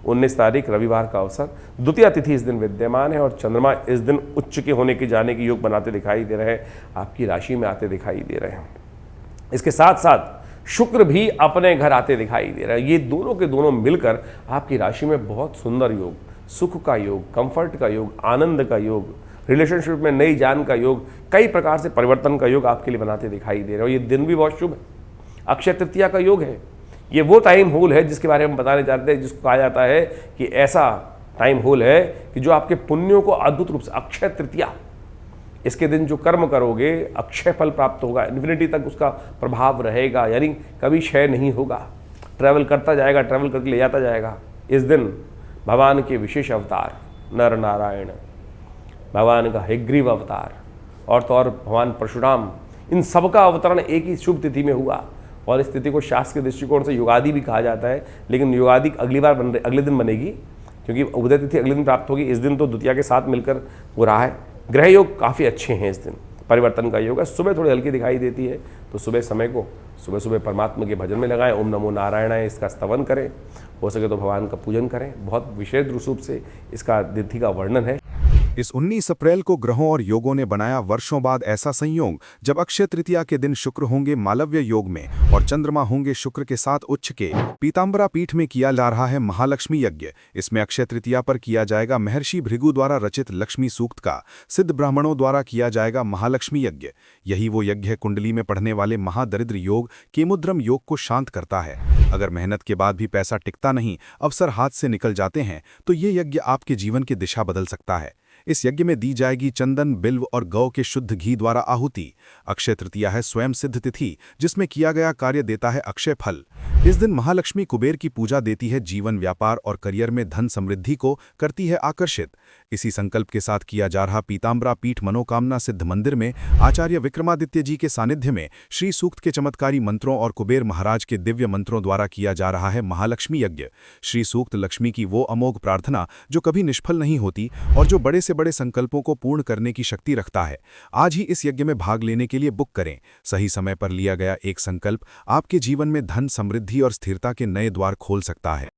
19 तारीख रविवार का अवसर, द्वितीया तिथि इस दिन विद्यमान है और चंद्रमा इस दिन उच्च के होने की जाने की योग बनाते दिखाई दे रहे हैं, आपकी राशि में आते दिखाई दे रहे हैं। इसके साथ साथ शुक्र भी अपने घर आते दिखाई दे रहा है। ये दोनों के दोनों मिलकर आपकी राशि में बहुत सुंदर योग, सुख का योग, कंफर्ट का योग, आनंद का योग, रिलेशनशिप में नई जान का योग, कई प्रकार से परिवर्तन का योग आपके लिए बनाते दिखाई दे रहे हो। ये दिन भी बहुत शुभ है, अक्षय तृतीया का योग है। ये वो टाइम होल है जिसके बारे में हम बताने चाहते हैं, जिसको कहा जाता है कि ऐसा टाइम होल है कि जो आपके पुण्यों को अद्भुत रूप से, अक्षय तृतीया, इसके दिन जो कर्म करोगे अक्षय फल प्राप्त होगा, इन्फिनिटी तक उसका प्रभाव रहेगा, यानी कभी क्षय नहीं होगा, ट्रैवल करता जाएगा, ट्रैवल करके ले जाता जाएगा। इस दिन भगवान के विशेष अवतार नर नारायण, भगवान का हयग्रीव अवतार और तो और भगवान परशुराम, इन सबका अवतरण एक ही शुभ तिथि में हुआ और इस तिथि को शास्त्र के दृष्टिकोण से युगादि भी कहा जाता है, लेकिन युगादि अगले दिन बनेगी क्योंकि उदय तिथि अगले दिन प्राप्त होगी। इस दिन तो द्वितीया के साथ मिलकर हो रहा है। ग्रह योग काफ़ी अच्छे हैं, इस दिन परिवर्तन का योग है। सुबह थोड़ी हल्की दिखाई देती है तो सुबह समय को सुबह परमात्मा के भजन में लगाएं, ओम नमो नारायणाय इसका स्तवन करें, हो सके तो भगवान का पूजन करें। बहुत विशेष रूप से इसका तिथि का वर्णन है। इस 19 अप्रैल को ग्रहों और योगों ने बनाया वर्षों बाद ऐसा संयोग, जब अक्षय तृतीया के दिन शुक्र होंगे मालव्य योग में और चंद्रमा होंगे शुक्र के साथ उच्च के। पीताम्बरा पीठ में किया जा रहा है महालक्ष्मी यज्ञ। इसमें अक्षय तृतीया पर किया जाएगा महर्षि भृगु द्वारा रचित लक्ष्मी सूक्त का, सिद्ध ब्राह्मणों द्वारा किया जाएगा महालक्ष्मी यज्ञ। यही वो यज्ञ है कुंडली में पढ़ने वाले महादरिद्र योग, केमुद्रम योग को शांत करता है। अगर मेहनत के बाद भी पैसा टिकता नहीं, अवसर हाथ से निकल जाते हैं, तो ये यज्ञ आपके जीवन की दिशा बदल सकता है। इस यज्ञ में दी जाएगी चंदन, बिल्व और गौ के शुद्ध घी द्वारा आहुति। अक्षय तृतीया है स्वयं सिद्ध तिथि, जिसमें किया गया कार्य देता है अक्षय फल। इस दिन महालक्ष्मी कुबेर की पूजा देती है जीवन, व्यापार और करियर में धन समृद्धि को करती है आकर्षित। इसी संकल्प के साथ किया जा रहा पीताम्बरा पीठ मनोकामना सिद्ध मंदिर में आचार्य विक्रमादित्य जी के सानिध्य में श्री सूक्त के चमत्कारी मंत्रों और कुबेर महाराज के दिव्य मंत्रों द्वारा किया जा रहा है महालक्ष्मी यज्ञ। श्री सूक्त लक्ष्मी की वो अमोघ प्रार्थना जो कभी निष्फल नहीं होती और जो बड़े से बड़े संकल्पों को पूर्ण करने की शक्ति रखता है। आज ही इस यज्ञ में भाग लेने के लिए बुक करें। सही समय पर लिया गया एक संकल्प आपके जीवन में धन, समृद्धि और स्थिरता के नए द्वार खोल सकता है।